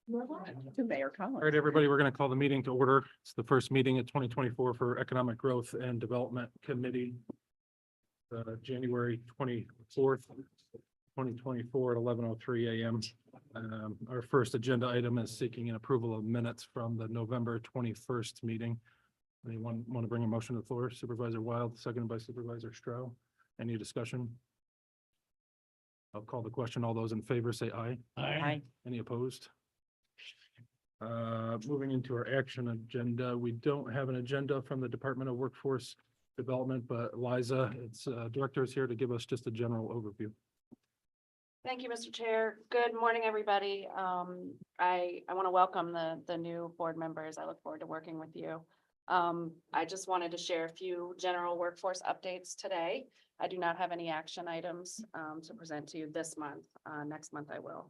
To Mayor Collins. All right, everybody, we're going to call the meeting to order. It's the first meeting of 2024 for Economic Growth and Development Committee. January 24th, 2024 at 11:03 a.m. Our first agenda item is seeking an approval of minutes from the November 21st meeting. Anyone want to bring a motion to the floor? Supervisor Wild, seconded by Supervisor Stroh. Any discussion? I'll call the question. All those in favor say aye. Aye. Any opposed? Moving into our action agenda, we don't have an agenda from the Department of Workforce Development, but Liza, its director, is here to give us just a general overview. Thank you, Mr. Chair. Good morning, everybody. I want to welcome the new board members. I look forward to working with you. I just wanted to share a few general workforce updates today. I do not have any action items to present to you this month. Next month I will.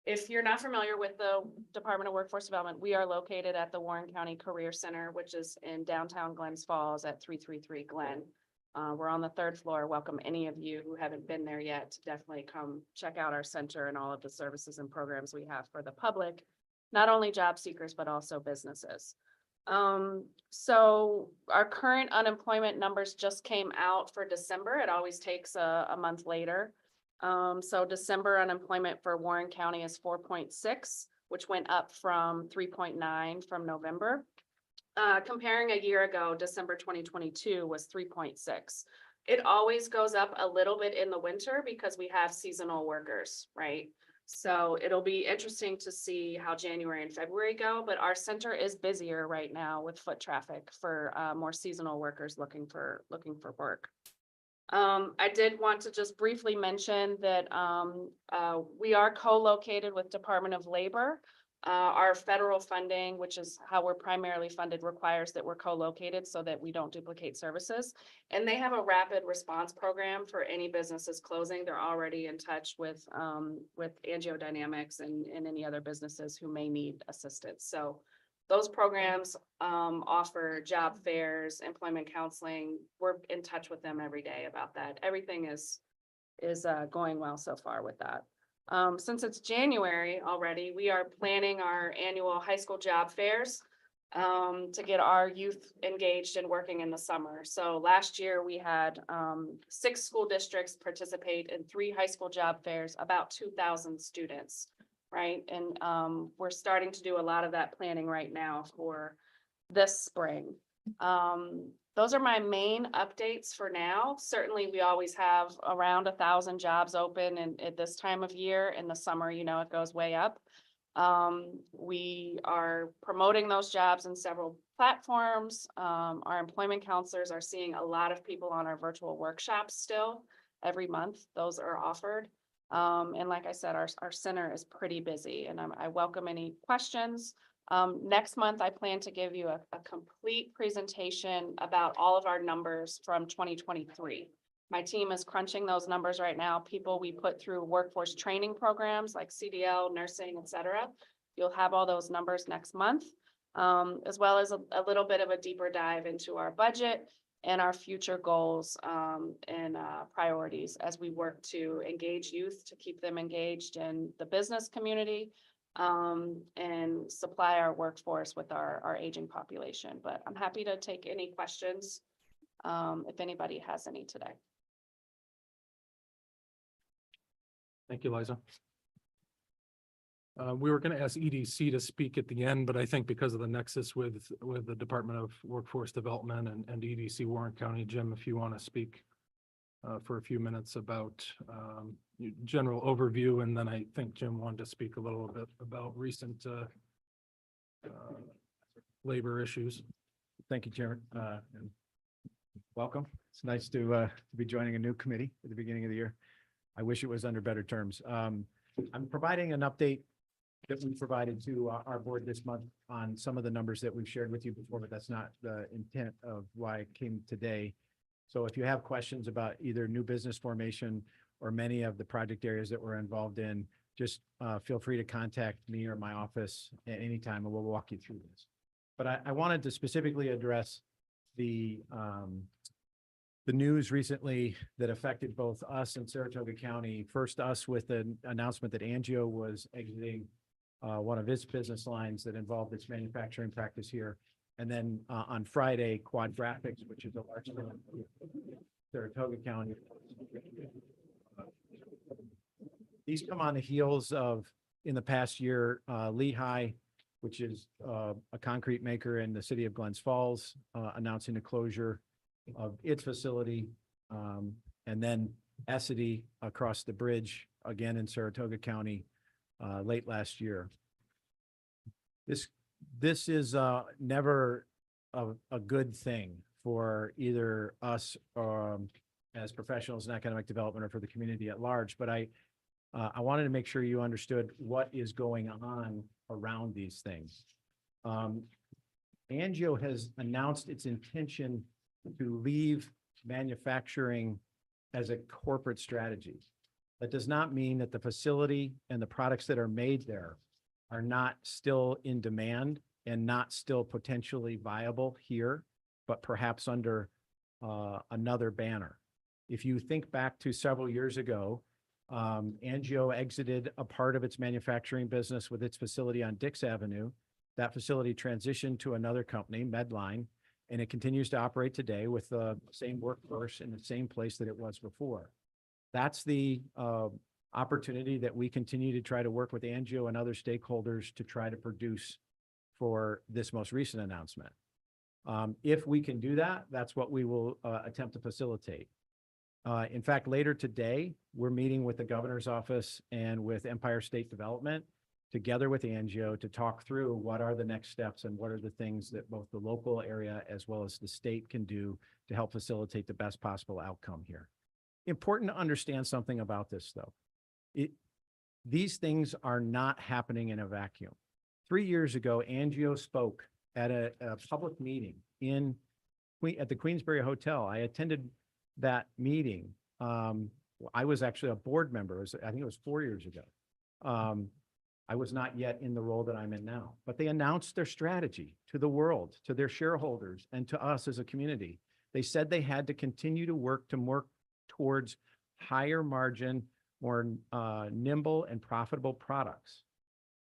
If you're not familiar with the Department of Workforce Development, we are located at the Warren County Career Center, which is in downtown Glens Falls at 333 Glen. We're on the third floor. Welcome any of you who haven't been there yet to definitely come check out our center and all of the services and programs we have for the public, not only job seekers, but also businesses. So our current unemployment numbers just came out for December. It always takes a month later. So December unemployment for Warren County is 4.6, which went up from 3.9 from November. Comparing a year ago, December 2022 was 3.6. It always goes up a little bit in the winter because we have seasonal workers, right? So it'll be interesting to see how January and February go, but our center is busier right now with foot traffic for more seasonal workers looking for work. I did want to just briefly mention that we are co-located with Department of Labor. Our federal funding, which is how we're primarily funded, requires that we're co-located so that we don't duplicate services. And they have a rapid response program for any businesses closing. They're already in touch with Angiodynamics and any other businesses who may need assistance. So those programs offer job fairs, employment counseling. We're in touch with them every day about that. Everything is going well so far with that. Since it's January already, we are planning our annual high school job fairs to get our youth engaged and working in the summer. So last year we had 6 school districts participate in 3 high school job fairs, about 2,000 students, right? And we're starting to do a lot of that planning right now for this spring. Those are my main updates for now. Certainly, we always have around 1,000 jobs open and at this time of year. In the summer, you know, it goes way up. We are promoting those jobs in several platforms. Our employment counselors are seeing a lot of people on our virtual workshops still every month. Those are offered. And like I said, our center is pretty busy and I welcome any questions. Next month, I plan to give you a complete presentation about all of our numbers from 2023. My team is crunching those numbers right now. People we put through workforce training programs like CDL, nursing, etc. You'll have all those numbers next month, as well as a little bit of a deeper dive into our budget and our future goals and priorities as we work to engage youth, to keep them engaged in the business community, and supply our workforce with our aging population. But I'm happy to take any questions if anybody has any today. Thank you, Liza. We were going to ask EDC to speak at the end, but I think because of the nexus with the Department of Workforce Development and EDC Warren County, Jim, if you want to speak for a few minutes about general overview, and then I think Jim wanted to speak a little bit about recent labor issues. Thank you, Chairman. And welcome. It's nice to be joining a new committee at the beginning of the year. I wish it was under better terms. I'm providing an update that we provided to our board this month on some of the numbers that we've shared with you before, but that's not the intent of why I came today. So if you have questions about either new business formation or many of the project areas that we're involved in, just feel free to contact me or my office at any time and we'll walk you through this. But I wanted to specifically address the news recently that affected both us and Saratoga County. First, us with an announcement that Angio was exiting one of its business lines that involved its manufacturing practice here. And then on Friday, Quad Graphics, which is a large Saratoga County. These come on the heels of, in the past year, Lehigh, which is a concrete maker in the city of Glens Falls, announcing the closure of its facility. And then Essity across the bridge, again in Saratoga County, late last year. This is never a good thing for either us as professionals in economic development or for the community at large. But I wanted to make sure you understood what is going on around these things. Angio has announced its intention to leave manufacturing as a corporate strategy. That does not mean that the facility and the products that are made there are not still in demand and not still potentially viable here, but perhaps under another banner. If you think back to several years ago, Angio exited a part of its manufacturing business with its facility on Dix Avenue. That facility transitioned to another company, Medline, and it continues to operate today with the same workforce in the same place that it was before. That's the opportunity that we continue to try to work with Angio and other stakeholders to try to produce for this most recent announcement. If we can do that, that's what we will attempt to facilitate. In fact, later today, we're meeting with the governor's office and with Empire State Development together with Angio to talk through what are the next steps and what are the things that both the local area as well as the state can do to help facilitate the best possible outcome here. Important to understand something about this, though. These things are not happening in a vacuum. 3 years ago, Angio spoke at a public meeting at the Queensbury Hotel. I attended that meeting. I was actually a board member. I think it was 4 years ago. I was not yet in the role that I'm in now, but they announced their strategy to the world, to their shareholders, and to us as a community. They said they had to continue to work towards higher margin, more nimble and profitable products.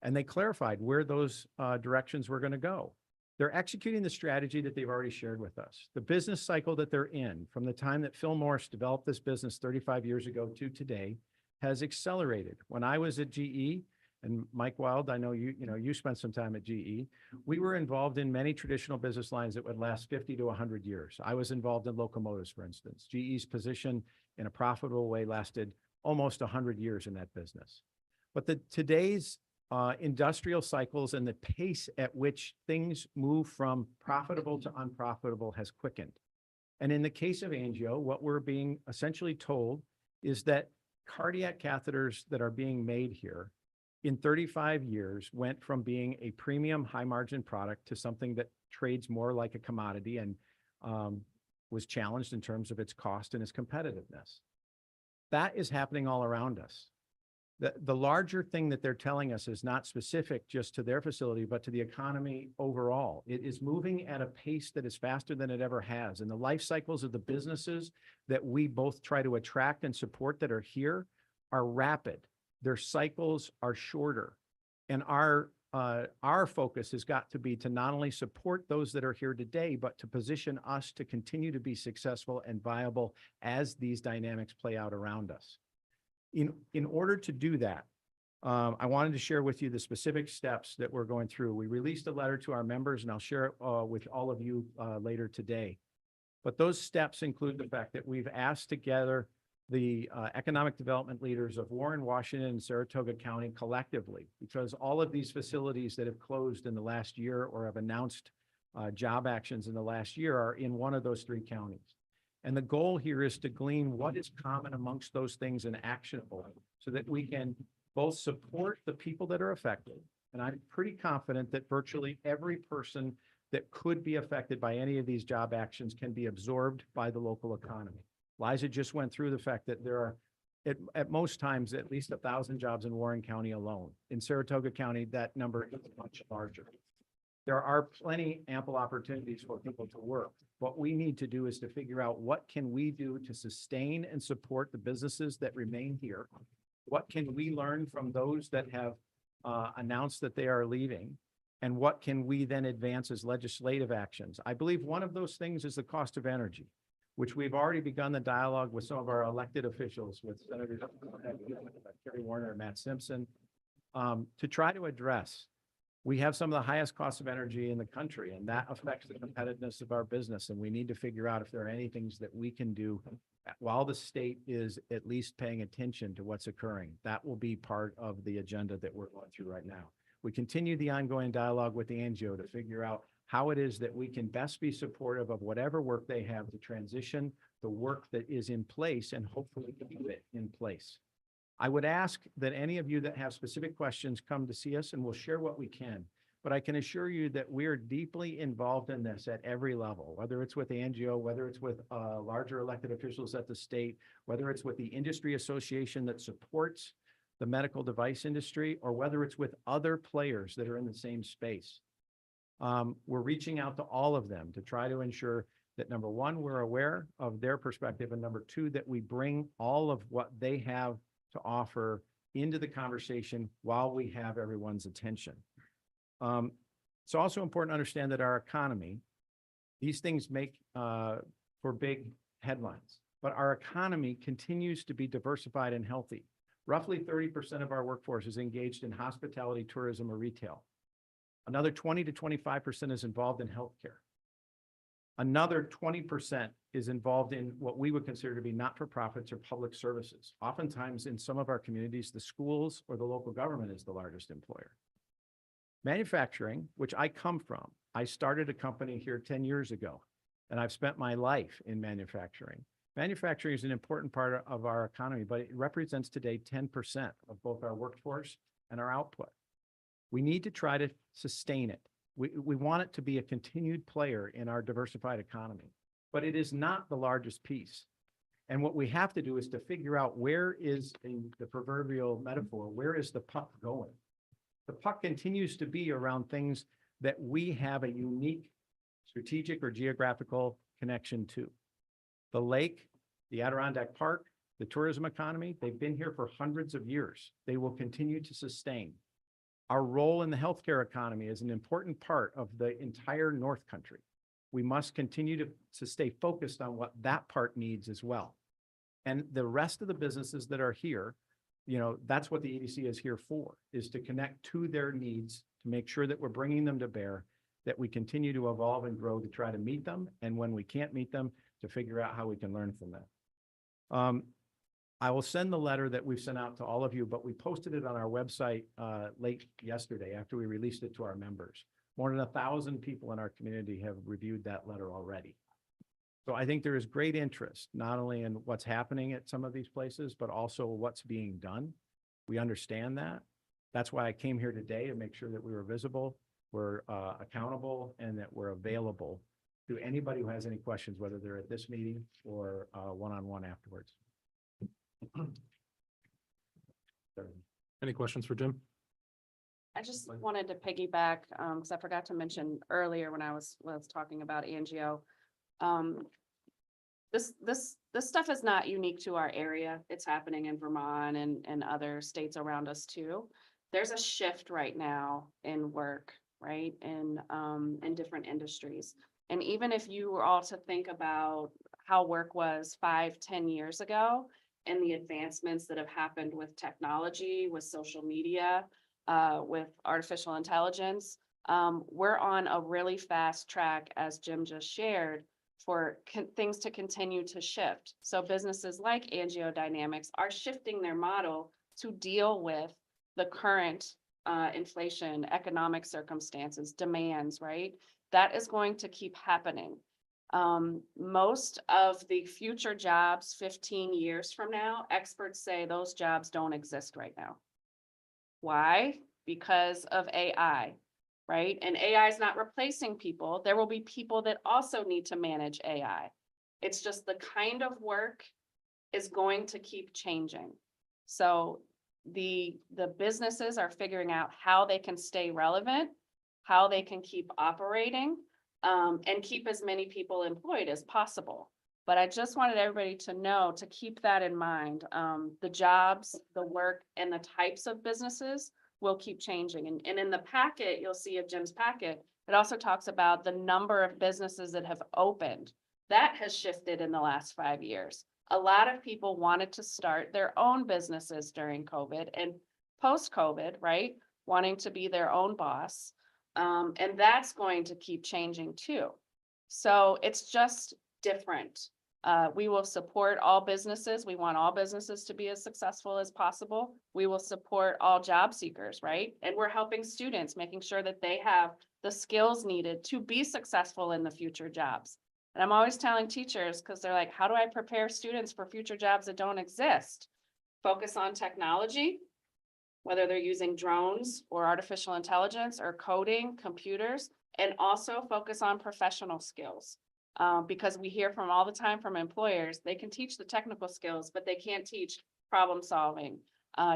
And they clarified where those directions were going to go. They're executing the strategy that they've already shared with us. The business cycle that they're in from the time that Phil Morris developed this business 35 years ago to today has accelerated. When I was at GE, and Mike Wild, I know you spent some time at GE, we were involved in many traditional business lines that would last 50 to 100 years. I was involved in locomotives, for instance. GE's position in a profitable way lasted almost 100 years in that business. But today's industrial cycles and the pace at which things move from profitable to unprofitable has quickened. And in the case of Angio, what we're being essentially told is that cardiac catheters that are being made here in 35 years went from being a premium high margin product to something that trades more like a commodity and was challenged in terms of its cost and its competitiveness. That is happening all around us. The larger thing that they're telling us is not specific just to their facility, but to the economy overall. It is moving at a pace that is faster than it ever has. And the life cycles of the businesses that we both try to attract and support that are here are rapid. Their cycles are shorter. And our focus has got to be to not only support those that are here today, but to position us to continue to be successful and viable as these dynamics play out around us. In order to do that, I wanted to share with you the specific steps that we're going through. We released a letter to our members, and I'll share it with all of you later today. But those steps include the fact that we've asked together the economic development leaders of Warren, Washington, and Saratoga County collectively, because all of these facilities that have closed in the last year or have announced job actions in the last year are in one of those three counties. And the goal here is to glean what is common amongst those things and actionable so that we can both support the people that are affected. And I'm pretty confident that virtually every person that could be affected by any of these job actions can be absorbed by the local economy. Liza just went through the fact that there are, at most times, at least 1,000 jobs in Warren County alone. In Saratoga County, that number is much larger. There are plenty ample opportunities for people to work. What we need to do is to figure out what can we do to sustain and support the businesses that remain here? What can we learn from those that have announce that they are leaving? And what can we then advance as legislative actions? I believe one of those things is the cost of energy, which we've already begun the dialogue with some of our elected officials, with Senators Kerry Warner and Matt Simpson, to try to address. We have some of the highest costs of energy in the country, and that affects the competitiveness of our business. And we need to figure out if there are any things that we can do while the state is at least paying attention to what's occurring. That will be part of the agenda that we're going through right now. We continue the ongoing dialogue with the NGO to figure out how it is that we can best be supportive of whatever work they have to transition the work that is in place and hopefully keep it in place. I would ask that any of you that have specific questions come to see us, and we'll share what we can. But I can assure you that we're deeply involved in this at every level, whether it's with the NGO, whether it's with larger elected officials at the state, whether it's with the industry association that supports the medical device industry, or whether it's with other players that are in the same space. We're reaching out to all of them to try to ensure that, number one, we're aware of their perspective, and number two, that we bring all of what they have to offer into the conversation while we have everyone's attention. It's also important to understand that our economy, these things make for big headlines, but our economy continues to be diversified and healthy. Roughly 30% of our workforce is engaged in hospitality, tourism, or retail. Another 20 to 25% is involved in healthcare. Another 20% is involved in what we would consider to be not-for-profits or public services. Oftentimes in some of our communities, the schools or the local government is the largest employer. Manufacturing, which I come from, I started a company here 10 years ago, and I've spent my life in manufacturing. Manufacturing is an important part of our economy, but it represents today 10% of both our workforce and our output. We need to try to sustain it. We want it to be a continued player in our diversified economy, but it is not the largest piece. And what we have to do is to figure out, where is, in the proverbial metaphor, where is the puck going? The puck continues to be around things that we have a unique strategic or geographical connection to. The lake, the Adirondack Park, the tourism economy, they've been here for hundreds of years. They will continue to sustain. Our role in the healthcare economy is an important part of the entire North Country. We must continue to stay focused on what that part needs as well. And the rest of the businesses that are here, you know, that's what the EDC is here for, is to connect to their needs, to make sure that we're bringing them to bear, that we continue to evolve and grow to try to meet them. And when we can't meet them, to figure out how we can learn from them. I will send the letter that we've sent out to all of you, but we posted it on our website late yesterday after we released it to our members. More than 1,000 people in our community have reviewed that letter already. So I think there is great interest, not only in what's happening at some of these places, but also what's being done. We understand that. That's why I came here today, to make sure that we were visible, we're accountable, and that we're available to anybody who has any questions, whether they're at this meeting or one-on-one afterwards. Any questions for Jim? I just wanted to piggyback, because I forgot to mention earlier when I was talking about Angio. This stuff is not unique to our area. It's happening in Vermont and other states around us too. There's a shift right now in work, right? In different industries. And even if you were all to think about how work was 5-10 years ago, and the advancements that have happened with technology, with social media, with artificial intelligence, we're on a really fast track, as Jim just shared, for things to continue to shift. So businesses like Angio Dynamics are shifting their model to deal with the current inflation, economic circumstances, demands, right? That is going to keep happening. Most of the future jobs 15 years from now, experts say those jobs don't exist right now. Why? Because of AI, right? And AI is not replacing people. There will be people that also need to manage AI. It's just the kind of work is going to keep changing. So the businesses are figuring out how they can stay relevant, how they can keep operating, and keep as many people employed as possible. But I just wanted everybody to know, to keep that in mind. The jobs, the work, and the types of businesses will keep changing. And in the packet, you'll see of Jim's packet, it also talks about the number of businesses that have opened. That has shifted in the last 5 years. A lot of people wanted to start their own businesses during COVID and post-COVID, right? Wanting to be their own boss. And that's going to keep changing too. So it's just different. We will support all businesses. We want all businesses to be as successful as possible. We will support all job seekers, right? And we're helping students, making sure that they have the skills needed to be successful in the future jobs. And I'm always telling teachers, because they're like, how do I prepare students for future jobs that don't exist? Focus on technology, whether they're using drones or artificial intelligence or coding, computers, and also focus on professional skills. Because we hear from all the time from employers, they can teach the technical skills, but they can't teach problem solving,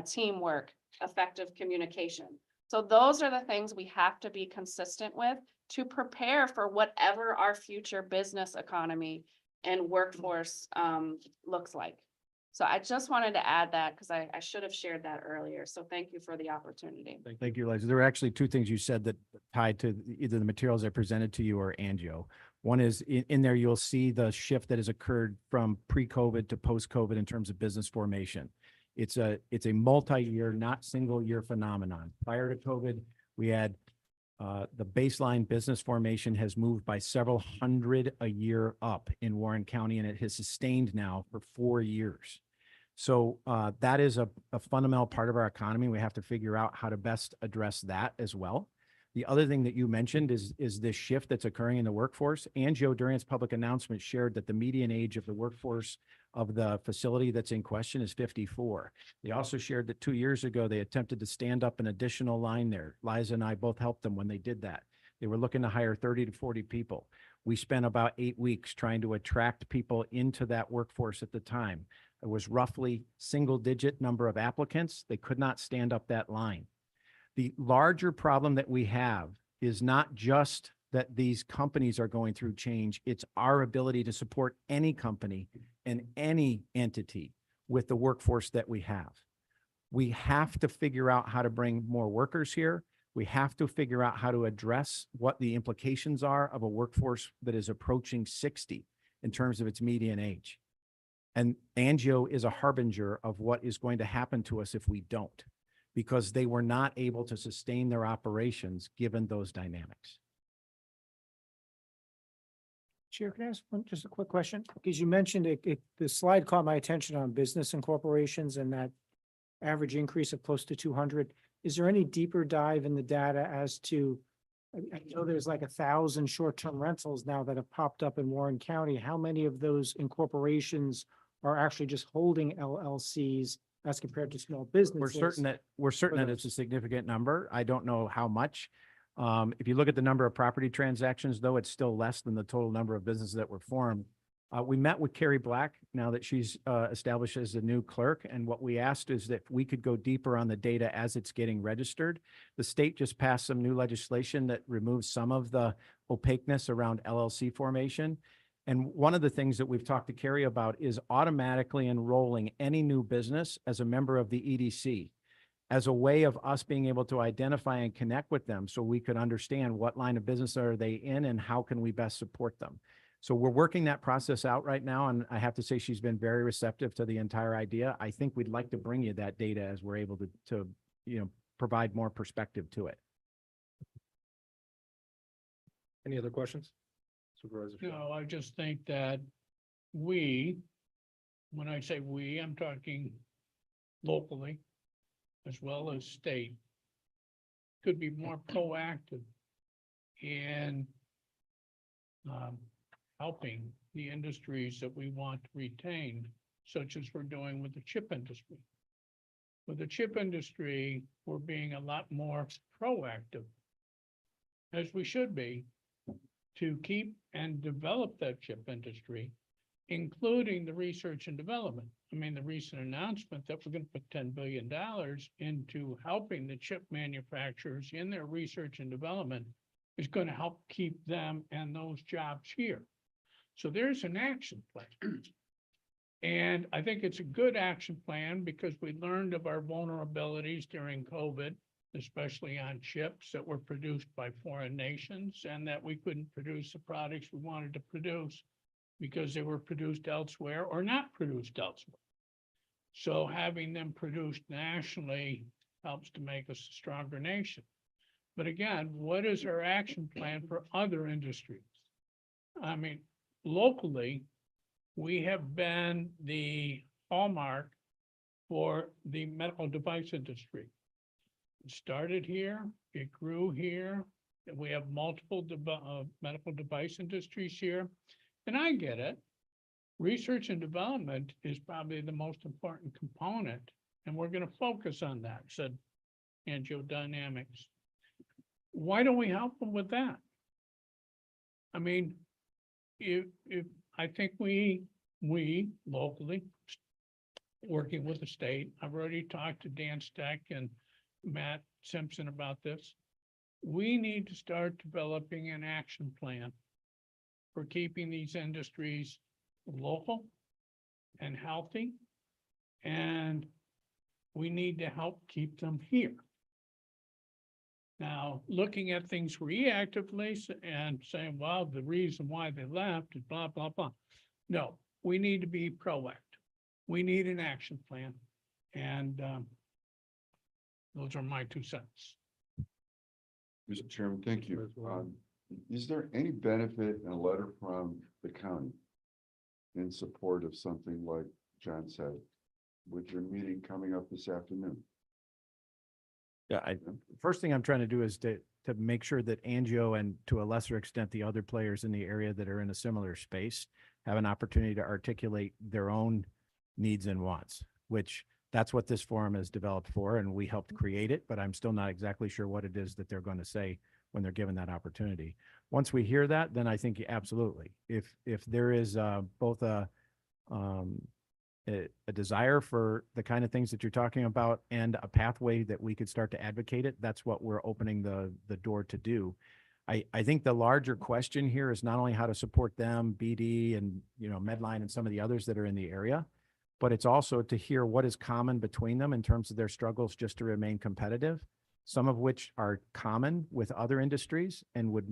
teamwork, effective communication. So those are the things we have to be consistent with to prepare for whatever our future business economy and workforce looks like. So I just wanted to add that because I should have shared that earlier. So thank you for the opportunity. Thank you, Liza. There were actually two things you said that tied to either the materials I presented to you or Angio. One is in there, you'll see the shift that has occurred from pre-COVID to post-COVID in terms of business formation. It's a multi-year, not single year phenomenon. Prior to COVID, we had the baseline business formation has moved by several hundred a year up in Warren County, and it has sustained now for 4 years. So that is a fundamental part of our economy. We have to figure out how to best address that as well. The other thing that you mentioned is this shift that's occurring in the workforce. Angio, during its public announcement, shared that the median age of the workforce of the facility that's in question is 54. They also shared that 2 years ago, they attempted to stand up an additional line there. Liza and I both helped them when they did that. They were looking to hire 30 to 40 people. We spent about 8 weeks trying to attract people into that workforce at the time. It was roughly single-digit number of applicants. They could not stand up that line. The larger problem that we have is not just that these companies are going through change, it's our ability to support any company and any entity with the workforce that we have. We have to figure out how to bring more workers here. We have to figure out how to address what the implications are of a workforce that is approaching 60 in terms of its median age. And Angio is a harbinger of what is going to happen to us if we don't, because they were not able to sustain their operations given those dynamics. Chair, can I ask just a quick question? Because you mentioned the slide caught my attention on business and corporations and that average increase of close to 200. Is there any deeper dive in the data as to, I know there's like 1,000 short-term rentals now that have popped up in Warren County. How many of those incorporations are actually just holding LLCs as compared to small businesses? We're certain that it's a significant number. I don't know how much. If you look at the number of property transactions, though, it's still less than the total number of businesses that were formed. We met with Carrie Black now that she's established as the new clerk. And what we asked is that we could go deeper on the data as it's getting registered. The state just passed some new legislation that removes some of the opaqueness around LLC formation. And one of the things that we've talked to Carrie about is automatically enrolling any new business as a member of the EDC as a way of us being able to identify and connect with them so we could understand what line of business are they in and how can we best support them. So we're working that process out right now. And I have to say she's been very receptive to the entire idea. I think we'd like to bring you that data as we're able to provide more perspective to it. Any other questions? Supervisor Shaw. No, I just think that when I say we, I'm talking locally as well as state, could be more proactive in helping the industries that we want retained, such as we're doing with the chip industry. With the chip industry, we're being a lot more proactive, as we should be, to keep and develop that chip industry, including the research and development. I mean, the recent announcement that we're going to put $10 billion into helping the chip manufacturers in their research and development is going to help keep them and those jobs here. So there's an action plan. And I think it's a good action plan because we learned of our vulnerabilities during COVID. especially on chips that were produced by foreign nations, and that we couldn't produce the products we wanted to produce because they were produced elsewhere or not produced elsewhere. So having them produced nationally helps to make us a stronger nation. But again, what is our action plan for other industries? I mean, locally, we have been the hallmark for the medical device industry. It started here, it grew here, and we have multiple medical device industries here. And I get it. Research and development is probably the most important component, and we're gonna focus on that, said angiodynamics. Why don't we help them with that? I mean, if I think we locally, working with the state, I've already talked to Dan Steck and Matt Simpson about this. We need to start developing an action plan for keeping these industries local and healthy. And we need to help keep them here. Now, looking at things reactively and saying, well, the reason why they left is blah, blah, blah. No, we need to be proactive. We need an action plan. And those are my 2 cents. Mr. Chairman, thank you. Is there any benefit in a letter from the county in support of something like John said, with your meeting coming up this afternoon? Yeah, first thing I'm trying to do is to make sure that Angio and to a lesser extent, the other players in the area that are in a similar space have an opportunity to articulate their own needs and wants, which that's what this forum is developed for, and we helped create it, but I'm still not exactly sure what it is that they're going to say when they're given that opportunity. Once we hear that, then I think absolutely. If there is both a desire for the kind of things that you're talking about and a pathway that we could start to advocate it, that's what we're opening the door to do. I think the larger question here is not only how to support them, BD and, Medline and some of the others that are in the area, but it's also to hear what is common between them in terms of their struggles just to remain competitive, some of which are common with other industries and would,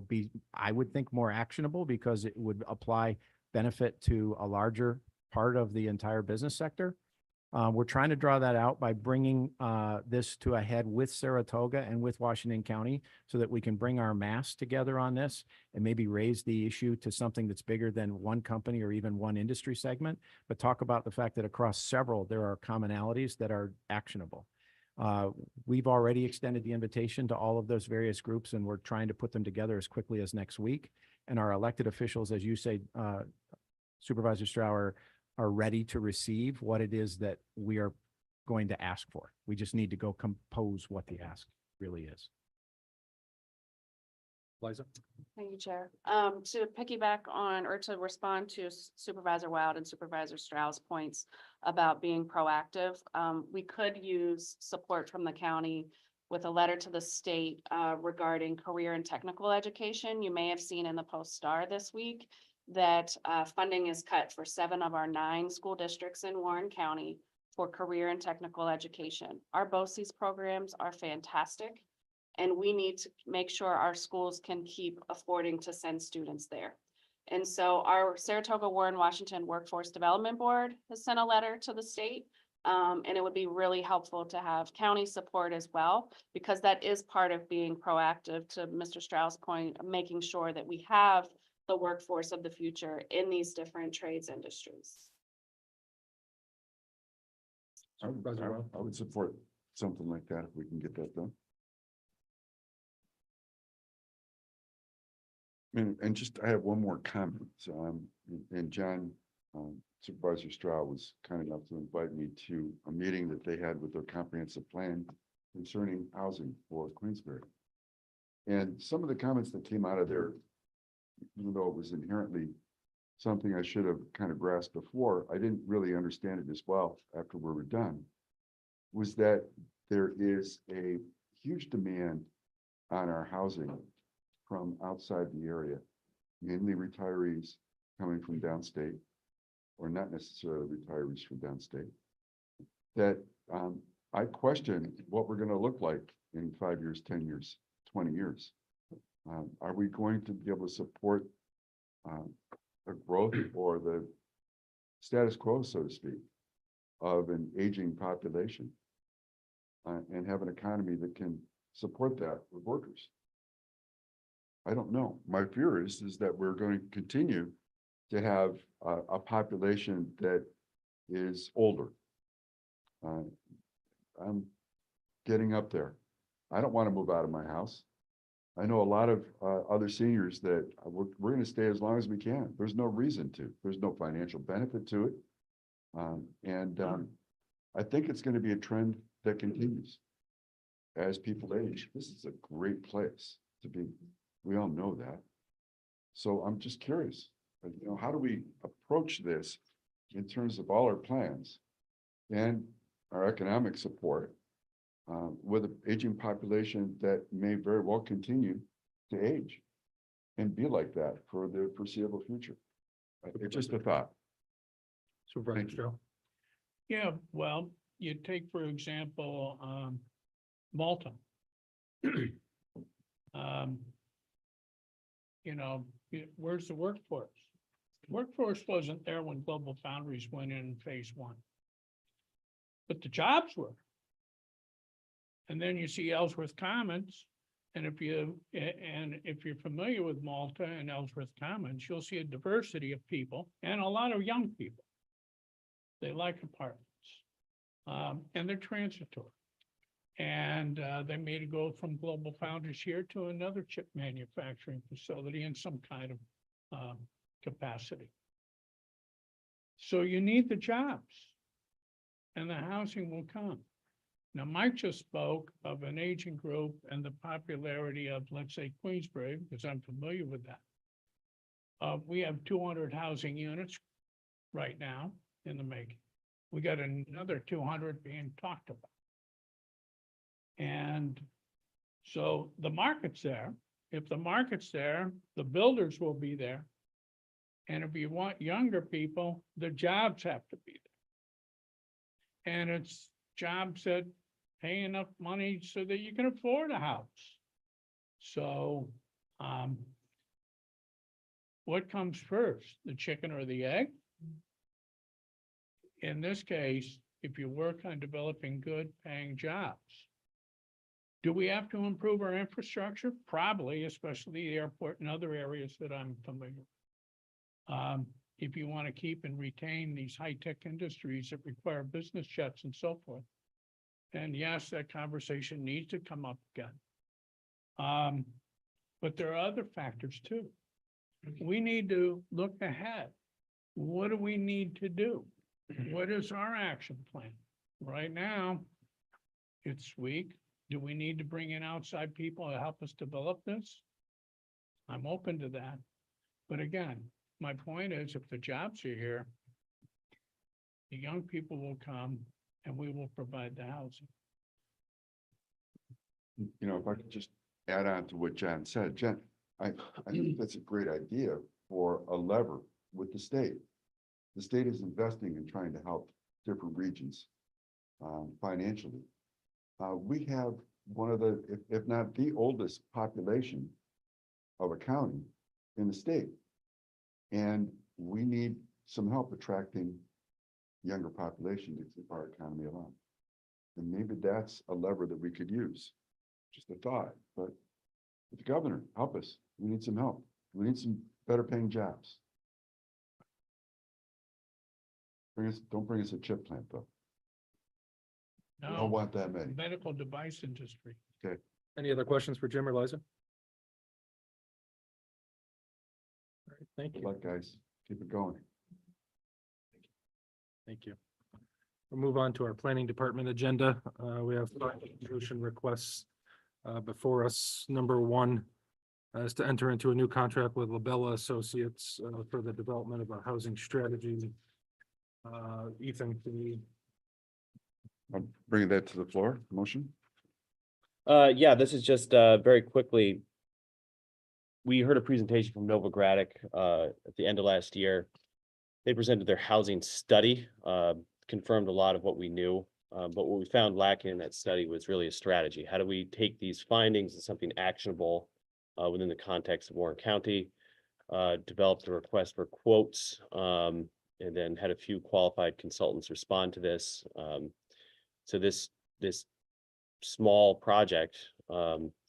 be, I would think, more actionable because it would apply benefit to a larger part of the entire business sector. We're trying to draw that out by bringing this to a head with Saratoga and with Washington County so that we can bring our mass together on this and maybe raise the issue to something that's bigger than one company or even one industry segment, but talk about the fact that across several, there are commonalities that are actionable. We've already extended the invitation to all of those various groups, and we're trying to put them together as quickly as next week. And our elected officials, as you say, Supervisor Strauer, are ready to receive what it is that we are going to ask for. We just need to go compose what the ask really is. Liza? Thank you, Chair. To piggyback on or to respond to Supervisor Wild and Supervisor Strauss' points about being proactive, we could use support from the county with a letter to the state regarding career and technical education. You may have seen in the Post-Star this week that funding is cut for 7 of our 9 school districts in Warren County for career and technical education. Our BOS programs are fantastic, and we need to make sure our schools can keep affording to send students there. And so our Saratoga Warren Washington Workforce Development Board has sent a letter to the state. And it would be really helpful to have county support as well, because that is part of being proactive, to Mr. Strauss' point, making sure that we have the workforce of the future in these different trades industries. I would support something like that if we can get that done. And just, I have one more comment. And John, Supervisor Stroud was kind enough to invite me to a meeting that they had with their comprehensive plan concerning housing for Queensbury. And some of the comments that came out of there, even though it was inherently something I should have kind of grasped before, I didn't really understand it as well after we were done, was that there is a huge demand on our housing from outside the area, mainly retirees coming from downstate, or not necessarily retirees from downstate, that I question what we're gonna look like in 5 years, 10 years, 20 years. Are we going to be able to support the growth or the status quo, so to speak, of an aging population? And have an economy that can support that with workers? I don't know. My fear is that we're going to continue to have a population that is older. I'm getting up there. I don't want to move out of my house. I know a lot of other seniors that we're going to stay as long as we can. There's no reason to. There's no financial benefit to it. I think it's going to be a trend that continues as people age. This is a great place to be. We all know that. So I'm just curious, how do we approach this in terms of all our plans and our economic support with an aging population that may very well continue to age and be like that for the foreseeable future? It's just a thought. Supervisor Thank you. Stroh. Yeah, well, you take, for example, Malta. Where's the workforce? Workforce wasn't there when Global Foundries went in phase one. But the jobs were. And then you see Ellsworth Commons, and if you're familiar with Malta and Ellsworth Commons, you'll see a diversity of people and a lot of young people. They like apartments, and they're transitory. And they may go from Global Foundries here to another chip manufacturing facility in some kind of capacity. So you need the jobs, and the housing will come. Now, Mike just spoke of an aging group and the popularity of, let's say, Queensbury, because I'm familiar with that. We have 200 housing units right now in the making. We got another 200 being talked about. And so the market's there. If the market's there, the builders will be there. And if you want younger people, the jobs have to be there. And it's jobs that pay enough money so that you can afford a house. So, what comes first, the chicken or the egg? In this case, if you work on developing good paying jobs, do we have to improve our infrastructure? Probably, especially the airport and other areas that I'm familiar with. If you want to keep and retain these high-tech industries that require business jets and so forth. And yes, that conversation needs to come up again. But there are other factors too. We need to look ahead. What do we need to do? What is our action plan? Right now, it's weak. Do we need to bring in outside people to help us develop this? I'm open to that. But again, my point is, if the jobs are here, the young people will come and we will provide the housing. If I could just add on to what John said, John, I think that's a great idea for a lever with the state. The state is investing in trying to help different regions financially. We have one of the, if not the oldest population of a county in the state. And we need some help attracting younger population to keep our economy alive. And maybe that's a lever that we could use. Just a thought, but the governor, help us. We need some help. We need some better paying jobs. Don't bring us a chip plant though. I don't want that many. Medical device industry. Any other questions for Jim or Liza? All right, thank Good you. luck, guys. Keep it going. Thank you. We'll move on to our planning department agenda. We have resolution requests before us. Number one is to enter into a new contract with Labella Associates for the development of a housing strategy. Ethan, can you? I'm bringing that to the floor. Motion. Yeah, this is just very quickly. We heard a presentation from Novogradac at the end of last year. They presented their housing study, confirmed a lot of what we knew. But what we found lacking in that study was really a strategy. How do we take these findings as something actionable within the context of Warren County? Developed a request for quotes, and then had a few qualified consultants respond to this. So this small project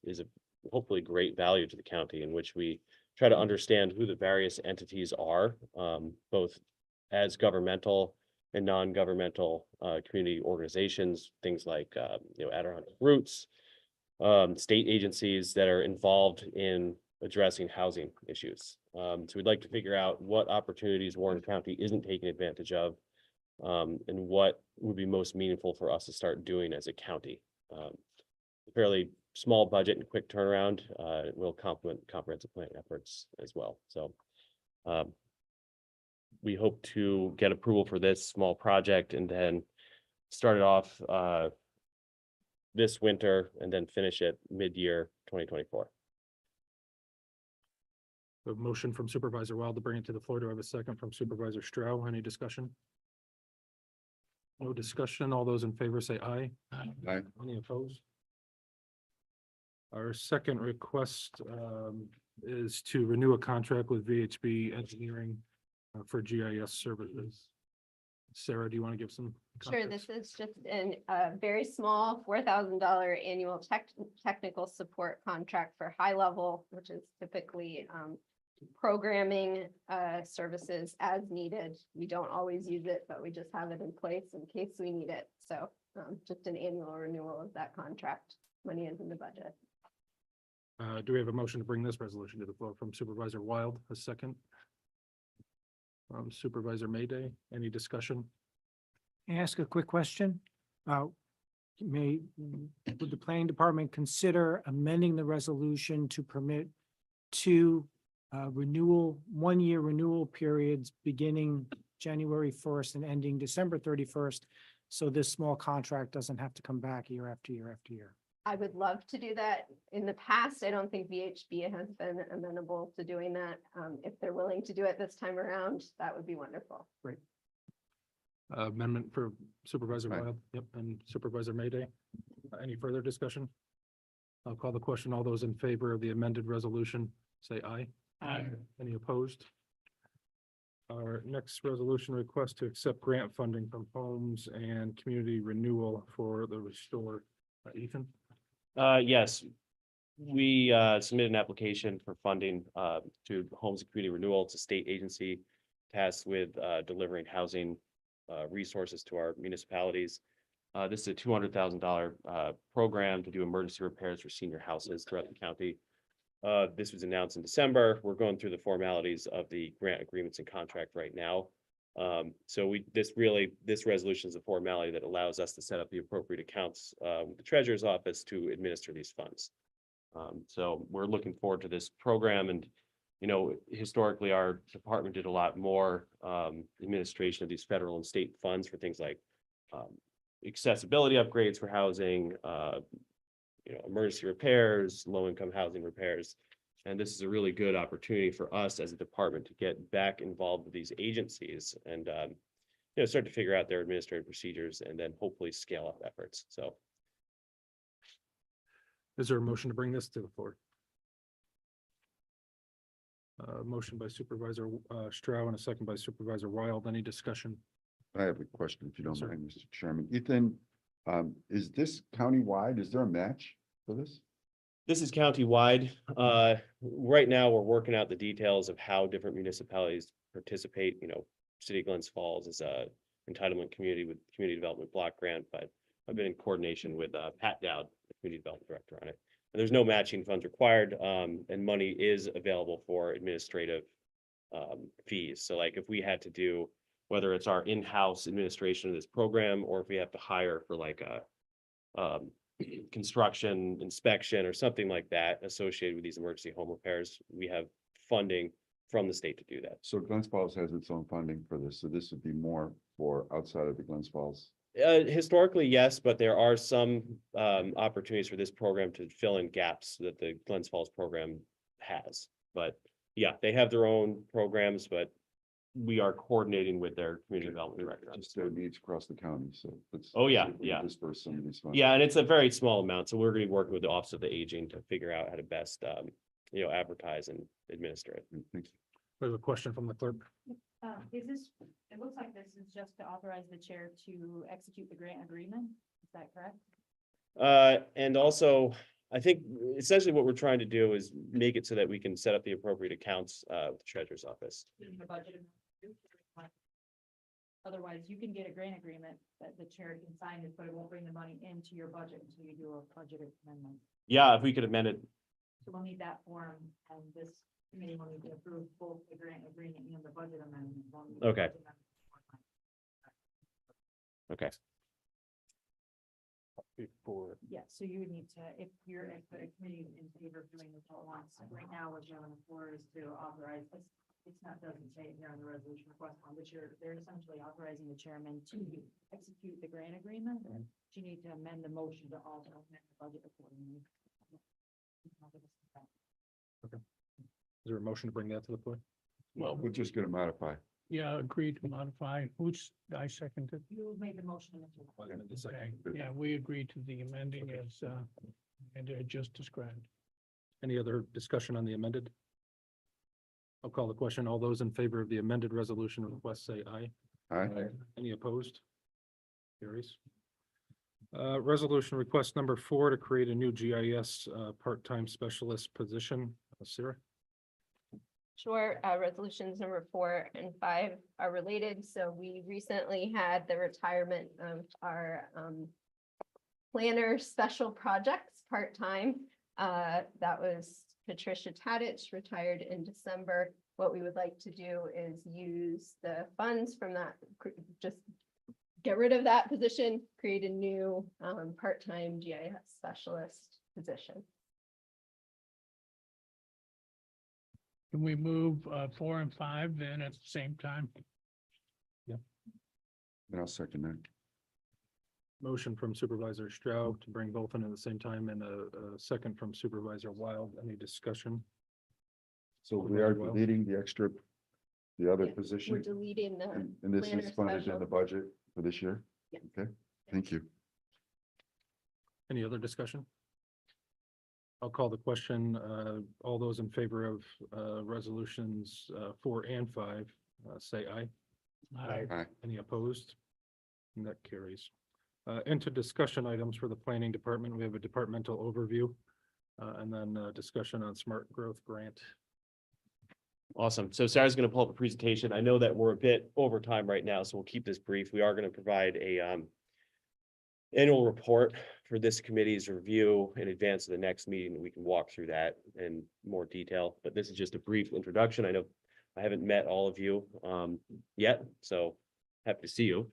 is a hopefully great value to the county, in which we try to understand who the various entities are, both as governmental and non-governmental community organizations, things like Adirondack Roots, state agencies that are involved in addressing housing issues. So we'd like to figure out what opportunities Warren County isn't taking advantage of, and what would be most meaningful for us to start doing as a county. Fairly small budget and quick turnaround, it will complement comprehensive plan efforts as well. So we hope to get approval for this small project and then start it off this winter and then finish it mid-year 2024. A motion from Supervisor Wild to bring it to the floor. Do I have a second from Supervisor Stroh? Any discussion? No discussion. All those in favor say aye. Aye. Any opposed? Our second request is to renew a contract with VHB Engineering for GIS services. Sarah, do you want to give some Sure, context? this is just a very small $4,000 annual technical support contract for high level, which is typically programming services as needed. We don't always use it, but we just have it in place in case we need it. So just an annual renewal of that contract. Money is in the budget. Do we have a motion to bring this resolution to the floor from Supervisor Wild? A second. Supervisor Mayday, any discussion? May I ask a quick question? Would the planning department consider amending the resolution to permit two one-year renewal periods beginning January 1st and ending December 31st? So this small contract doesn't have to come back year after year after year. I would love to do that. In the past, I don't think VHB has been amenable to doing that. If they're willing to do it this time around, that would be wonderful. Amendment for Supervisor Aye. Wild, yep, and Supervisor Mayday. Any further discussion? I'll call the question. All those in favor of the amended resolution, say aye. Aye. Any opposed? Our next resolution request to accept grant funding from Homes and Community Renewal for the Restore. Ethan? Yes, we submitted an application for funding to Homes and Community Renewal. It's a state agency tasked with delivering housing resources to our municipalities. This is a $200,000 program to do emergency repairs for senior houses throughout the county. This was announced in December. We're going through the formalities of the grant agreements and contract right now. So this resolution is a formality that allows us to set up the appropriate accounts with the treasurer's office to administer these funds. So we're looking forward to this program, and historically our department did a lot more administration of these federal and state funds for things like accessibility upgrades for housing, emergency repairs, low-income housing repairs. And this is a really good opportunity for us as a department to get back involved with these agencies and, start to figure out their administrative procedures and then hopefully scale up efforts. So Is there a motion to bring this to the floor? Motion by Supervisor Stroh and a second by Supervisor Wild. Any discussion? I have a question, if you don't Sir. mind, Mr. Chairman. Ethan, is this countywide? Is there a match for this? this is countywide. Right now, we're working out the details of how different municipalities participate. City of Glens Falls is a entitlement community with community development block grant, but I've been in coordination with Pat Dowd, the community development director, on it. And there's no matching funds required, and money is available for administrative fees. So like if we had to do, whether it's our in-house administration of this program, or if we have to hire for like a construction inspection or something like that associated with these emergency home repairs, we have funding from the state to do that. So Glens Falls has its own funding for this, so this would be more for outside of the Glens Falls. Historically, yes, but there are some opportunities for this program to fill in gaps that the Glens Falls program has. But yeah, they have their own programs, but we are coordinating with their community development director. on Just this their one. needs across the county, so let's. Oh, yeah, see if we can yeah. Disperse some of these funds. Yeah, and it's a very small amount, so we're gonna be working with the Office of the Aging to figure out how to best, advertise and administer it. Thanks. We have a question from the clerk. Is this, it looks like this is just to authorize the chair to execute the grant agreement, is that correct? And also, I think essentially what we're trying to do is make it so that we can set up the appropriate accounts, with the treasurer's office. In the budget. Otherwise, you can get a grant agreement that the chair can sign it, but it won't bring the money into your budget until you do a budget amendment. Yeah, if we could amend it, So we'll need that form, and this committee will need to approve both the grant agreement and the budget amendment. We'll need the Okay. budget amendment. okay. Before. Yeah, so you would need to, if the committee is in favor of doing this all at once, right now what you have on the floor is to authorize, it's not, doesn't say it here on the resolution request form, but they're essentially authorizing the chairman to execute the grant agreement. But you need to amend the motion to also amend the budget accordingly. Is there a motion to bring that to the floor? Well, We're just gonna modify. yeah, agree to modify. I seconded. You made the motion. Okay, yeah, we agree to the amending as, and just described. Any other discussion on the amended? I'll call the question. All those in favor of the amended resolution request say aye. Aye. Any opposed? Carries. Resolution request number 4 to create a new GIS part-time specialist position. Sarah? Sure, resolutions number 4 and 5 are related. So we recently had the retirement of our planner special projects part-time. That was Patricia Tadich, retired in December. What we would like to do is use the funds from that, just get rid of that position, create a new part-time GIS specialist position. Can we move 4 and 5 then at the same time? And I'll second that. Motion from Supervisor Stroud to bring both in at the same time and a second from Supervisor Wild. Any discussion? So we are Well. deleting the other Yeah, We're position, deleting the. and this planner is funded in special. the budget for this year? Yeah. Okay, thank you. Any other discussion? I'll call the question. All those in favor of resolutions 4 and 5, say aye. Aye. Any opposed? And that carries. Into discussion items for the planning department. We have a departmental overview. And then discussion on smart growth grant. Awesome. So Sarah's going to pull up a presentation. I know that we're a bit over time right now, so we'll keep this brief. We are going to provide a annual report for this committee's review in advance of the next meeting, and we can walk through that in more detail. But this is just a brief introduction. I know I haven't met all of you yet, so happy to see you.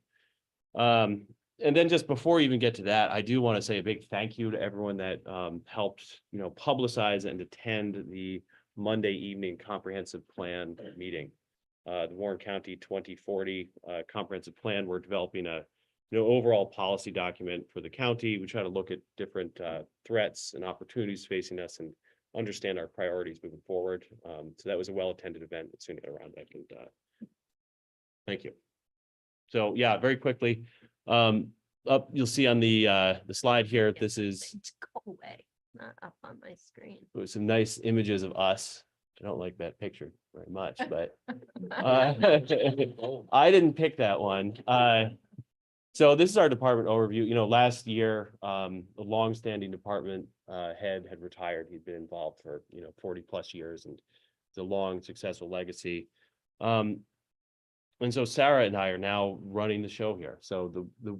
And then just before we even get to that, I do want to say a big thank you to everyone that helped, publicize and attend the Monday evening comprehensive plan meeting. The Warren County 2040 comprehensive plan. We're developing a overall policy document for the county. We try to look at different threats and opportunities facing us and understand our priorities moving forward. So that was a well-attended event. It's soon get around. I can thank you. So yeah, very quickly, up you'll see on the slide here. This is Go away, not up on my screen. with some nice images of us. I don't like that picture very much, but I didn't pick that one. So this is our department overview. Last year, the longstanding department head had retired. He'd been involved for 40 plus years, and it's a long, successful legacy. And so Sarah and I are now running the show here. So the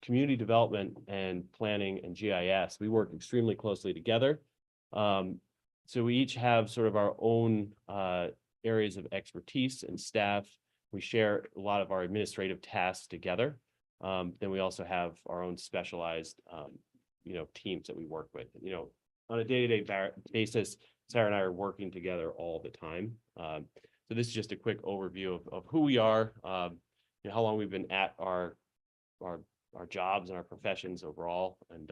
community development and planning and GIS, we work extremely closely together. So we each have sort of our own areas of expertise and staff. We share a lot of our administrative tasks together. Then we also have our own specialized, teams that we work with. On a day-to-day basis, Sarah and I are working together all the time. So this is just a quick overview of who we are, how long we've been at our jobs and our professions overall, and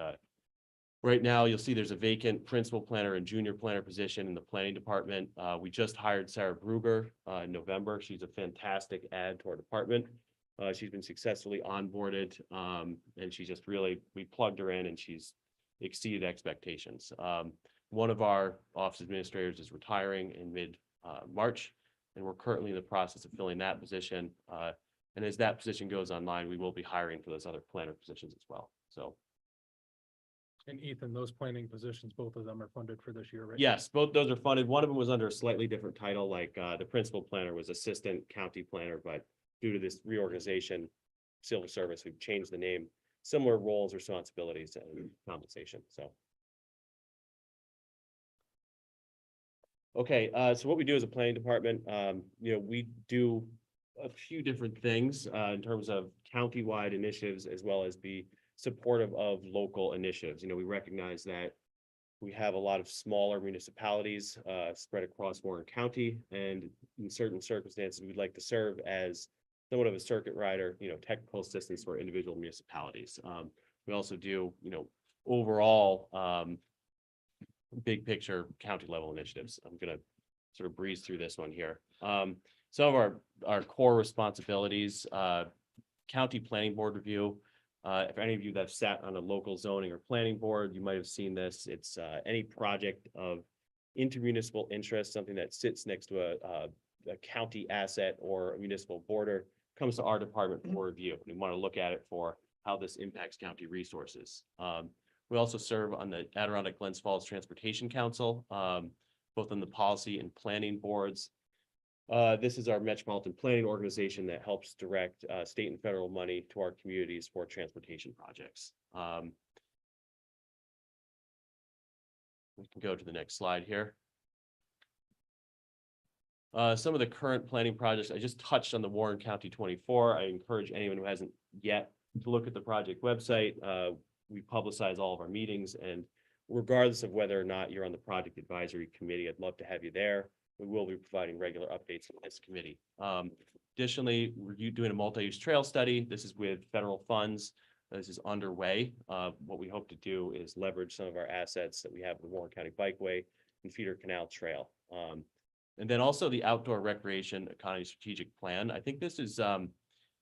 Right now, you'll see there's a vacant principal planner and junior planner position in the planning department. We just hired Sarah Bruger in November. She's a fantastic add to our department. She's been successfully onboarded, and she just really, we plugged her in and she's exceeded expectations. One of our office administrators is retiring in mid-March, and we're currently in the process of filling that position. And as that position goes online, we will be hiring for those other planner positions as well. So. And Ethan, those planning positions, both of them are funded for this year, right? Yes, both those are funded. One of them was under a slightly different title, like the principal planner was assistant county planner, but due to this reorganization, civil service, we've changed the name, similar roles, responsibilities, and compensation, so. Okay, so what we do as a planning department, we do a few different things in terms of county-wide initiatives as well as be supportive of local initiatives. We recognize that we have a lot of smaller municipalities spread across Warren County, and in certain circumstances, we'd like to serve as somewhat of a circuit rider, technical assistance for individual municipalities. We also do, overall big picture county level initiatives. I'm gonna sort of breeze through this one here. Some of our core responsibilities, county planning board review. If any of you that have sat on a local zoning or planning board, you might have seen this. It's any project of intermunicipal interest, something that sits next to a county asset or a municipal border, comes to our department for review. We want to look at it for how this impacts county resources. We also serve on the Adirondack Glens Falls Transportation Council, both on the policy and planning boards. This is our metropolitan planning organization that helps direct state and federal money to our communities for transportation projects. We can go to the next slide here. Some of the current planning projects, I just touched on the Warren County 24. I encourage anyone who hasn't yet to look at the project website. We publicize all of our meetings, and regardless of whether or not you're on the project advisory committee, I'd love to have you there. We will be providing regular updates from this committee. Additionally, we're doing a multi-use trail study. This is with federal funds. This is underway. What we hope to do is leverage some of our assets that we have in the Warren County Bikeway and Feeder Canal Trail. And then also the Outdoor Recreation Economy Strategic Plan. I think this is,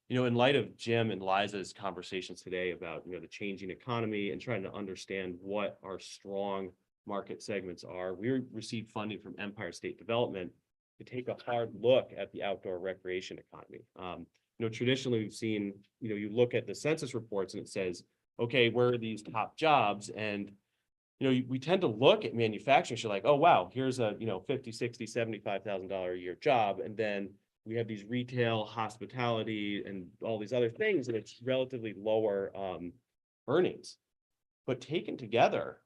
in light of Jim and Liza's conversations today about, the changing economy and trying to understand what our strong market segments are, we received funding from Empire State Development to take a hard look at the outdoor recreation economy. Traditionally we've seen, you look at the census reports and it says, okay, where are these top jobs? And, we tend to look at manufacturing, you're like, oh, wow, here's a, $50, $60, $75,000 a year job. And then we have these retail, hospitality, and all these other things, and it's relatively lower earnings. But taken together,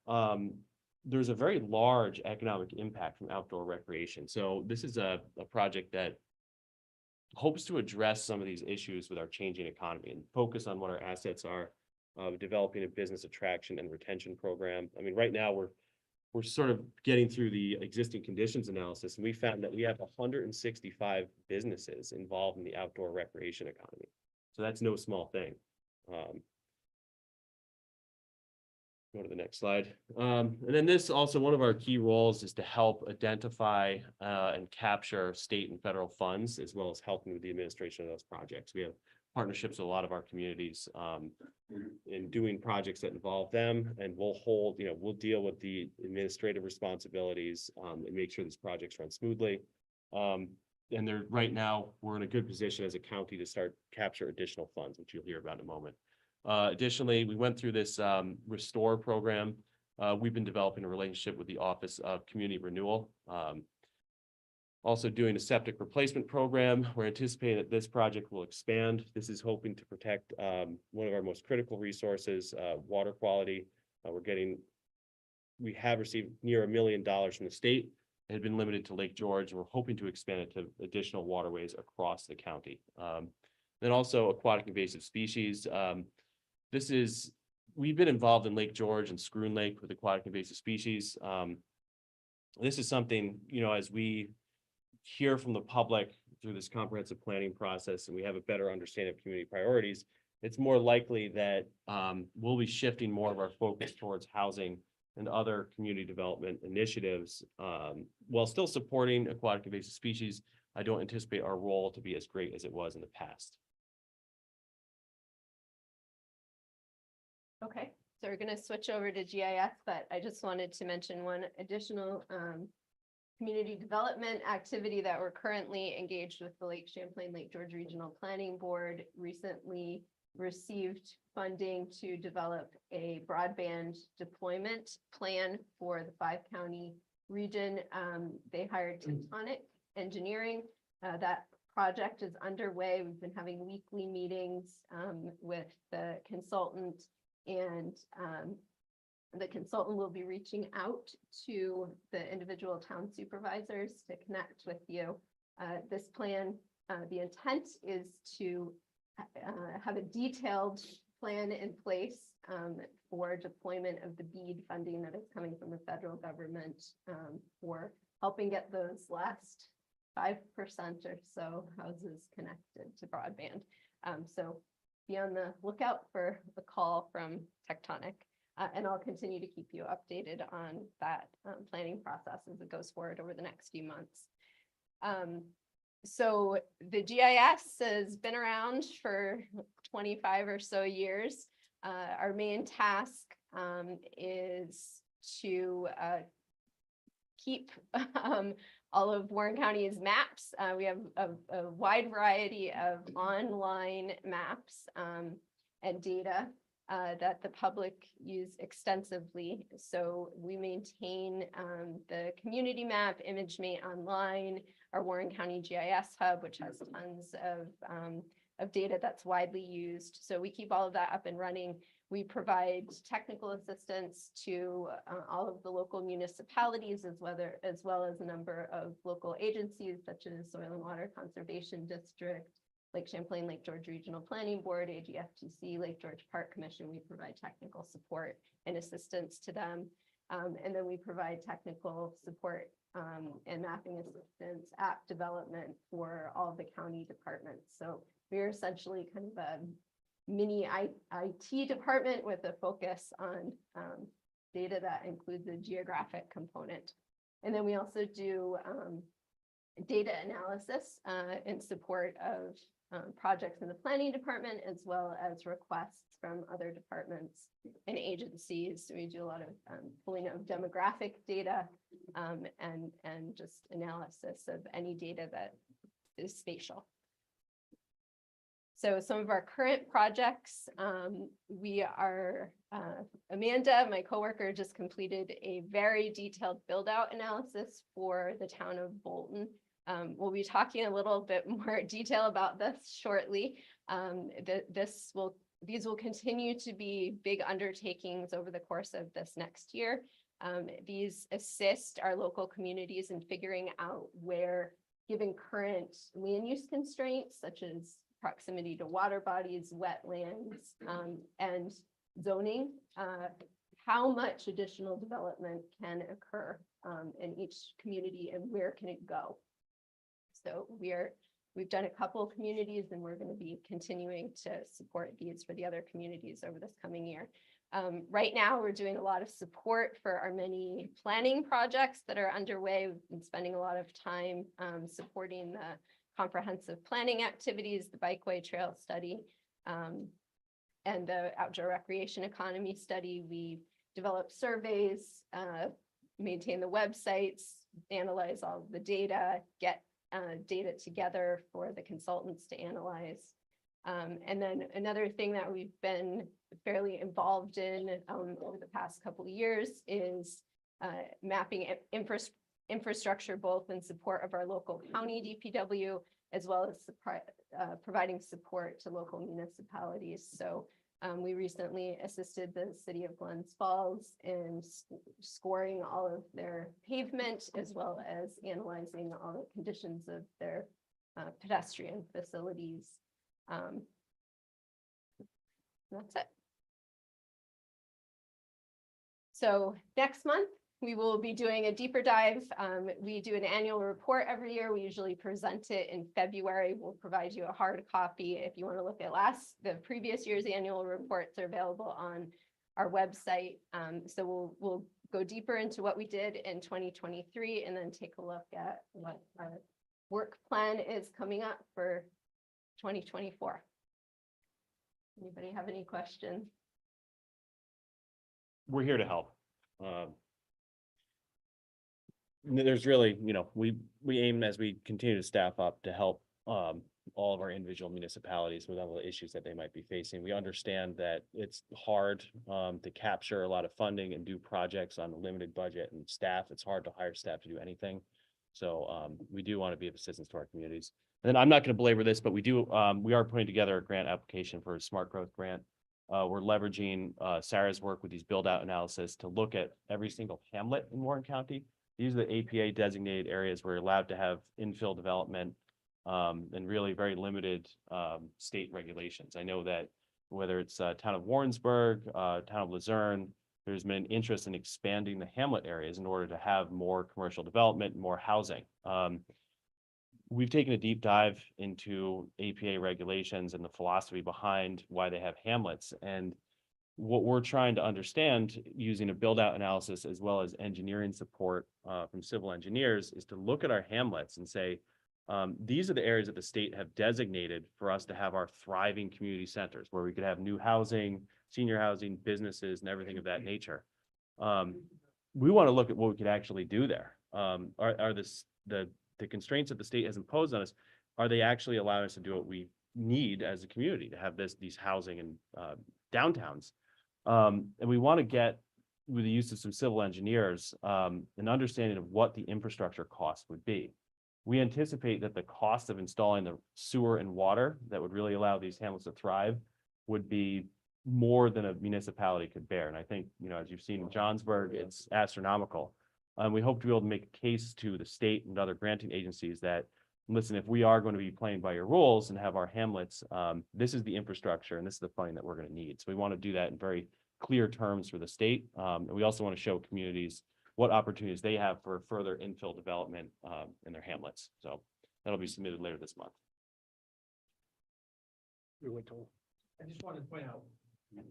there's a very large economic impact from outdoor recreation. So this is a project that hopes to address some of these issues with our changing economy and focus on what our assets are, developing a business attraction and retention program. I mean, right now we're sort of getting through the existing conditions analysis, and we found that we have 165 businesses involved in the outdoor recreation economy. So that's no small thing. Go to the next slide. And then this also, one of our key roles is to help identify and capture state and federal funds, as well as helping with the administration of those projects. We have partnerships with a lot of our communities in doing projects that involve them, and we'll deal with the administrative responsibilities and make sure these projects run smoothly. And right now, we're in a good position as a county to start capture additional funds, which you'll hear about in a moment. Additionally, we went through this Restore program. We've been developing a relationship with the Office of Community Renewal. Also doing a septic replacement program. We're anticipating that this project will expand. This is hoping to protect one of our most critical resources, water quality. We have received near $1 million from the state. It had been limited to Lake George, and we're hoping to expand it to additional waterways across the county. Then also aquatic invasive species. We've been involved in Lake George and Schroon Lake with aquatic invasive species. This is something, as we hear from the public through this comprehensive planning process, and we have a better understanding of community priorities, it's more likely that we'll be shifting more of our focus towards housing and other community development initiatives, while still supporting aquatic invasive species. I don't anticipate our role to be as great as it was in the past. Okay, so we're gonna switch over to GIS, but I just wanted to mention one additional community development activity that we're currently engaged with the Lake Champlain, Lake George Regional Planning Board. Recently received funding to develop a broadband deployment plan for the 5-county region. They hired Tectonic Engineering. That project is underway. We've been having weekly meetings with the consultant, and the consultant will be reaching out to the individual town supervisors to connect with you. This plan, the intent is to have a detailed plan in place for deployment of the BEAD funding that is coming from the federal government for helping get those last 5% or so houses connected to broadband. So be on the lookout for the call from Tectonic, and I'll continue to keep you updated on that planning process as it goes forward over the next few months. So the GIS has been around for 25 or so years. Our main task is to keep all of Warren County's maps. We have a wide variety of online maps and data that the public use extensively. So we maintain the community map, ImageMate Online, our Warren County GIS hub, which has tons of data that's widely used. So we keep all of that up and running. We provide technical assistance to all of the local municipalities, as well as a number of local agencies such as Soil and Water Conservation District, Lake Champlain, Lake George Regional Planning Board, AGFTC, Lake George Park Commission. We provide technical support and assistance to them. And then we provide technical support and mapping assistance, app development for all of the county departments. So we're essentially kind of a mini IT department with a focus on data that includes a geographic component. And then we also do data analysis in support of projects in the planning department, as well as requests from other departments and agencies. So we do a lot of pulling of demographic data and just analysis of any data that is spatial. So some of our current projects, Amanda, my coworker, just completed a very detailed build out analysis for the town of Bolton. We'll be talking a little bit more detail about this shortly. These will continue to be big undertakings over the course of this next year. These assist our local communities in figuring out where, given current land use constraints, such as proximity to water bodies, wetlands, and zoning, how much additional development can occur in each community and where can it go. So we've done a couple of communities, and we're going to be continuing to support these for the other communities over this coming year. Right now, we're doing a lot of support for our many planning projects that are underway. We've been spending a lot of time supporting the comprehensive planning activities, the bikeway trail study, and the outdoor recreation economy study. We develop surveys, maintain the websites, analyze all the data, get data together for the consultants to analyze. And then another thing that we've been fairly involved in over the past couple of years is mapping infrastructure, both in support of our local county DPW, as well as providing support to local municipalities. So we recently assisted the city of Glens Falls in scoring all of their pavement, as well as analyzing all the conditions of their pedestrian facilities. That's it. So next month, we will be doing a deeper dive. We do an annual report every year. We usually present it in February. We'll provide you a hard copy if you want to look at the previous year's annual reports are available on our website. So we'll go deeper into what we did in 2023 and then take a look at what our work plan is coming up for 2024. Anybody have any questions? We're here to help. There's really, we aim as we continue to staff up to help all of our individual municipalities with all the issues that they might be facing. We understand that it's hard to capture a lot of funding and do projects on a limited budget and staff. It's hard to hire staff to do anything. So we do want to be of assistance to our communities. And then I'm not going to belabor this, but we are putting together a grant application for a smart growth grant. We're leveraging Sarah's work with these build out analysis to look at every single hamlet in Warren County. These are the APA designated areas where we're allowed to have infill development and really very limited state regulations. I know that whether it's town of Warrensburg, town of Luzerne, there's been an interest in expanding the hamlet areas in order to have more commercial development, more housing. We've taken a deep dive into APA regulations and the philosophy behind why they have hamlets. And what we're trying to understand using a build out analysis as well as engineering support from civil engineers is to look at our hamlets and say, these are the areas that the state have designated for us to have our thriving community centers where we could have new housing, senior housing, businesses, and everything of that nature. We want to look at what we could actually do there. Are the constraints that the state has imposed on us, are they actually allowing us to do what we need as a community to have these housing and downtowns? And we want to get, with the use of some civil engineers, an understanding of what the infrastructure cost would be. We anticipate that the cost of installing the sewer and water that would really allow these hamlets to thrive would be more than a municipality could bear. And I think, as you've seen in Johnsburg, it's astronomical. We hope to be able to make a case to the state and other granting agencies that, listen, if we are going to be playing by your rules and have our hamlets, this is the infrastructure and this is the funding that we're going to need. So we want to do that in very clear terms for the state. And we also want to show communities what opportunities they have for further infill development in their hamlets. So that'll be submitted later this month. I just wanted to point out,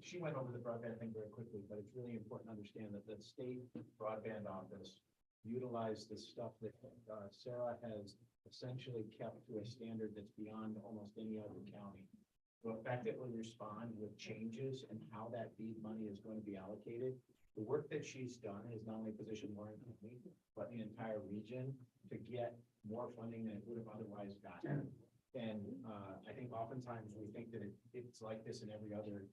she went over the broadband thing very quickly, but it's really important to understand that the state broadband office utilized the stuff that Sarah has essentially kept to a standard that's beyond almost any other county. To effectively respond with changes and how that BEAD money is going to be allocated. The work that she's done has not only positioned Warren County, but the entire region to get more funding than it would have otherwise gotten. And I think oftentimes we think that it's like this in every other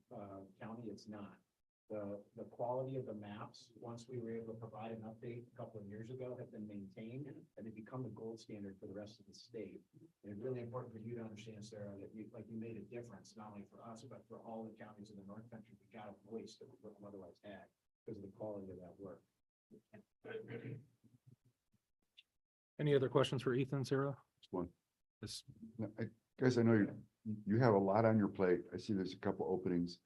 county. It's not. The quality of the maps, once we were able to provide an update a couple of years ago, have been maintained and they become the gold standard for the rest of the state. And it's really important for you to understand, Sarah, that you made a difference, not only for us, but for all the counties in the North Country. We got a voice that we wouldn't have otherwise had because of the quality of that work. Any other questions for Ethan, Sarah? Just one. This, Now, guys, I know you have a lot on your plate. I see there's a couple openings.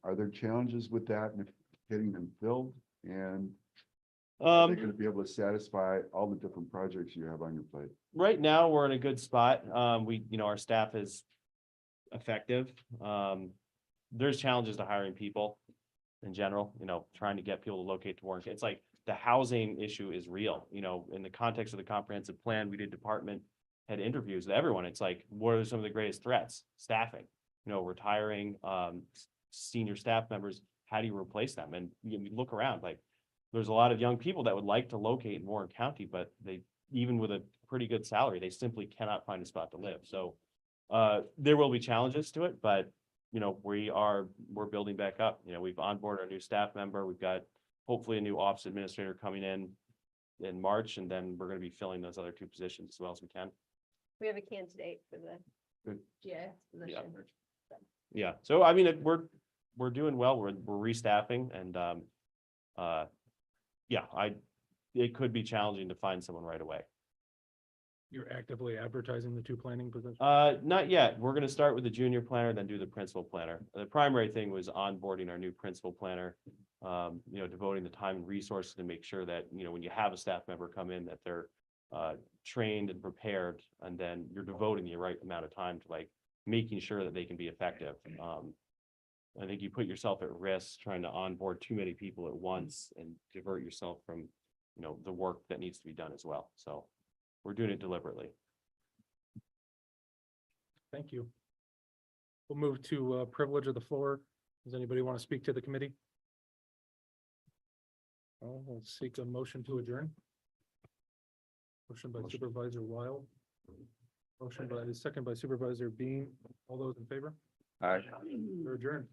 Are there challenges with that and getting them filled? And are they going to be able to satisfy all the different projects you have on your plate? Right now, we're in a good spot. Our staff is effective. There's challenges to hiring people in general, trying to get people to locate to Warren. It's like the housing issue is real, in the context of the comprehensive plan, we did department head interviews with everyone. It's like, what are some of the greatest threats? Staffing, retiring, senior staff members. How do you replace them? And you look around, like there's a lot of young people that would like to locate in Warren County, but they, even with a pretty good salary, they simply cannot find a spot to live. So there will be challenges to it, but we're building back up. We've onboarded our new staff member. We've got hopefully a new office administrator coming in March, and then we're going to be filling those other two positions as well as we can. We have a candidate for the Good. GIS position. Yeah. So I mean, we're doing well. We're restaffing, and it could be challenging to find someone right away. You're actively advertising the two planning positions? Not yet. We're gonna start with the junior planner, then do the principal planner. The primary thing was onboarding our new principal planner. Devoting the time and resources to make sure that, when you have a staff member come in, that they're trained and prepared, and then you're devoting the right amount of time to like making sure that they can be effective. I think you put yourself at risk trying to onboard too many people at once and divert yourself from, the work that needs to be done as well. So we're doing it deliberately. Thank you. We'll move to privilege of the floor. Does anybody want to speak to the committee? We'll seek a motion to adjourn. Motion by Supervisor Wild. Second by Supervisor Bean. All those in favor? Aye. We're adjourned.